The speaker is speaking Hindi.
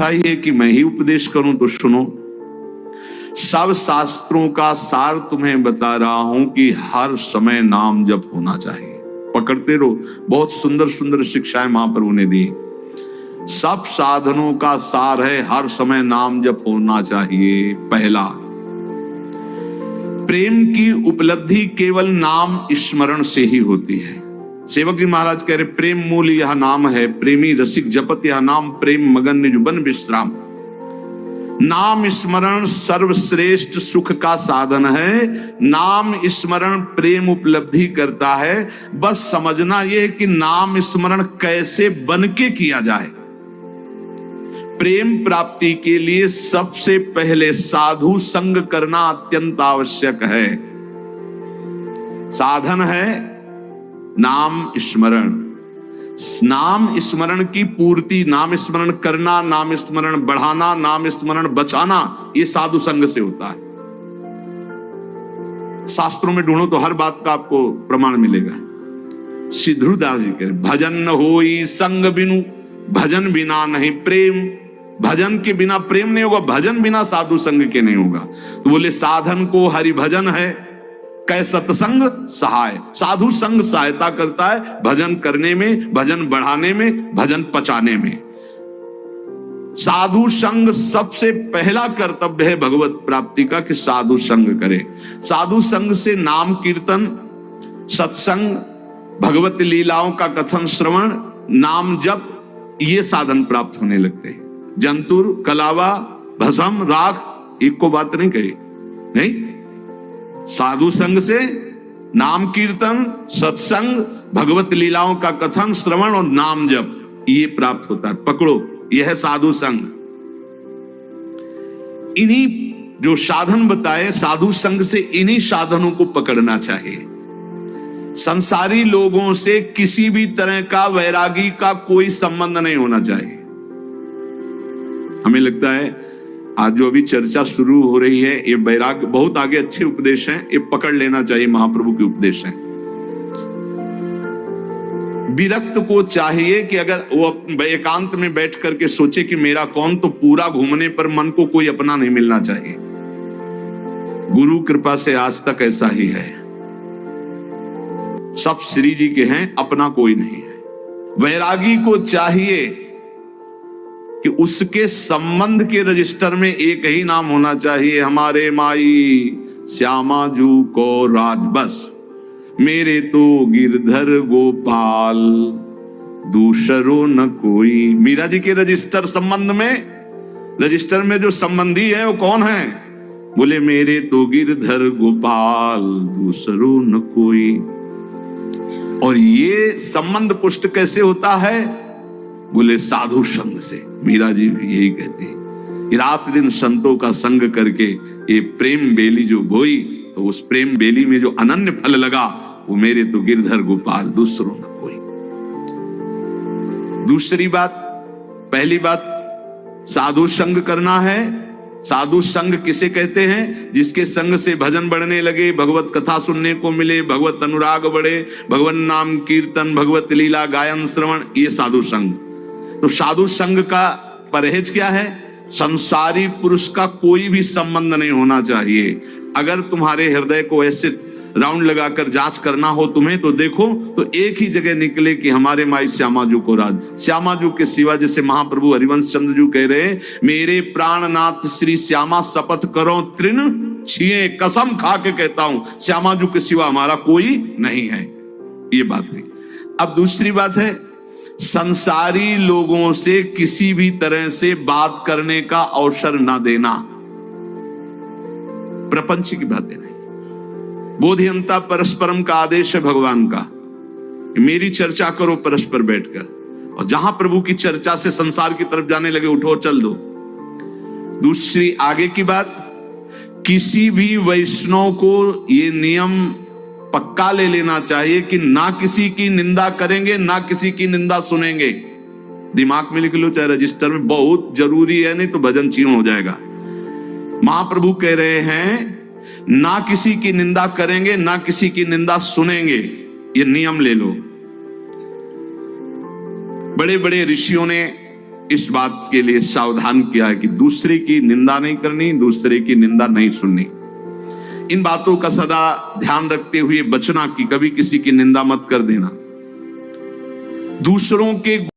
चाहिए कि मैं ही उपदेश करूं तो सुनो। सब शास्त्रों का सार तुम्हें बता रहा हूं कि हर समय नाम जप होना चाहिए। पकड़ते रहो, बहुत सुंदर सुंदर शिक्षाएं महाप्रभु ने दी। सब साधनों का सार है हर समय नाम जप होना चाहिए। पहला, प्रेम की उपलब्धि केवल नाम स्मरण से ही होती है। सेवक जी महाराज कह रहे, प्रेम मूल यह नाम है, प्रेमी रसिक जपत यह नाम, प्रेम मगन निजुबन विश्राम। नाम स्मरण सर्वश्रेष्ठ सुख का साधन है। नाम स्मरण प्रेम उपलब्धि करता है। बस समझना यह है कि नाम स्मरण कैसे बन के किया जाए। प्रेम प्राप्ति के लिए सबसे पहले साधु संग करना अत्यंत आवश्यक है। साधन है नाम स्मरण। नाम स्मरण की पूर्ति, नाम स्मरण करना, नाम स्मरण बढ़ाना, नाम स्मरण बचाना, ये साधु संग से होता है। शास्त्रों में ढूंढो तो हर बात का आपको प्रमाण मिलेगा। श्री ध्रुवदास जी कह रहे, भजन न होई संग बिनु, भजन बिना नहीं प्रेम। भजन के बिना प्रेम नहीं होगा, भजन बिना साधु संग के नहीं होगा। तो बोले साधन को हरि भजन है, कै सत्संग सहाय। साधु संग सहायता करता है भजन करने में, भजन बढ़ाने में, भजन पचाने में। साधु संग सबसे पहला कर्तव्य है भगवत प्राप्ति का कि साधु संग करे। साधु संग से नाम कीर्तन, सत्संग, भगवत लीलाओं का कथन श्रवण, नाम जप, ये साधन प्राप्त होने लगते हैं। जंतुर, कलावा, भस्म, राख, एक को बात नहीं कही, नहीं। साधु संग से नाम कीर्तन, सत्संग, भगवत लीलाओं का कथन श्रवण और नाम जप, ये प्राप्त होता है। पकड़ो, यह है साधु संग। इन्हीं जो साधन बताए, साधु संग से इन्हीं साधनों को पकड़ना चाहिए। संसारी लोगों से किसी भी तरह का वैरागी का कोई संबंध नहीं होना चाहिए। हमें लगता है आज जो अभी चर्चा शुरू हो रही है, ये वैराग्य बहुत आगे अच्छे उपदेश हैं, ये पकड़ लेना चाहिए, महाप्रभु के उपदेश हैं। विरक्त को चाहिए कि अगर वो एकांत में बैठ करके सोचे कि मेरा कौन, तो पूरा घूमने पर मन को कोई अपना नहीं मिलना चाहिए। गुरु कृपा से आज तक ऐसा ही है। सब श्री जी के हैं, अपना कोई नहीं है। वैरागी को चाहिए कि उसके संबंध के रजिस्टर में एक ही नाम होना चाहिए, हमारे माई श्यामा जू को राज बस, मेरे तो गिरधर गोपाल, दूसरो न कोई। मीरा जी के रजिस्टर संबंध में, रजिस्टर में जो संबंधी है वो कौन है? बोले मेरे तो गिरधर गोपाल, दूसरो न कोई। और ये संबंध पुष्ट कैसे होता है? बोले साधु संग से। मीरा जी यही कहते हैं, रात दिन संतों का संग करके ये प्रेम बेली जो बोई, तो उस प्रेम बेली में जो अनन्य फल लगा, वो मेरे तो गिरधर गोपाल, दूसरों न कोई। दूसरी बात, पहली बात साधु संग करना है। साधु संग किसे कहते हैं? जिसके संग से भजन बढ़ने लगे, भगवत कथा सुनने को मिले, भगवत अनुराग बढ़े, भगवान नाम कीर्तन, भगवत लीला गायन श्रवण, ये साधु संग। तो साधु संग का परहेज क्या है? संसारी पुरुष का कोई भी संबंध नहीं होना चाहिए। अगर तुम्हारे हृदय को ऐसे राउंड लगाकर जांच करना हो तुम्हें, तो देखो तो एक ही जगह निकले कि हमारे माई श्यामाजू को राज। श्यामाजू के सिवा, जैसे महाप्रभु हरिवंश चंद्र जी कह रहे, मेरे प्राणनाथ श्री श्यामा शपथ करो तृण छिए, कसम खा के कहता हूं श्यामाजू के सिवा हमारा कोई नहीं है। ये बात है। अब दूसरी बात है, संसारी लोगों से किसी भी तरह से बात करने का अवसर ना देना। प्रपंच की बातें नहीं। बोधियंता परस्परम का आदेश है भगवान का, मेरी चर्चा करो परस्पर बैठकर, और जहां प्रभु की चर्चा से संसार की तरफ जाने लगे, उठो चल दो। दूसरी आगे की बात, किसी भी वैष्णव को ये नियम पक्का ले लेना चाहिए कि ना किसी की निंदा करेंगे, ना किसी की निंदा सुनेंगे। दिमाग में लिख लो, चाहे रजिस्टर में, बहुत जरूरी है, नहीं तो भजन छीन हो जाएगा। महाप्रभु कह रहे हैं ना किसी की निंदा करेंगे, ना किसी की निंदा सुनेंगे। ये नियम ले लो। बड़े बड़े ऋषियों ने इस बात के लिए सावधान किया है कि दूसरे की निंदा नहीं करनी, दूसरे की निंदा नहीं सुननी। इन बातों का सदा ध्यान रखते हुए बचना कि कभी किसी की निंदा मत कर देना। दूसरों के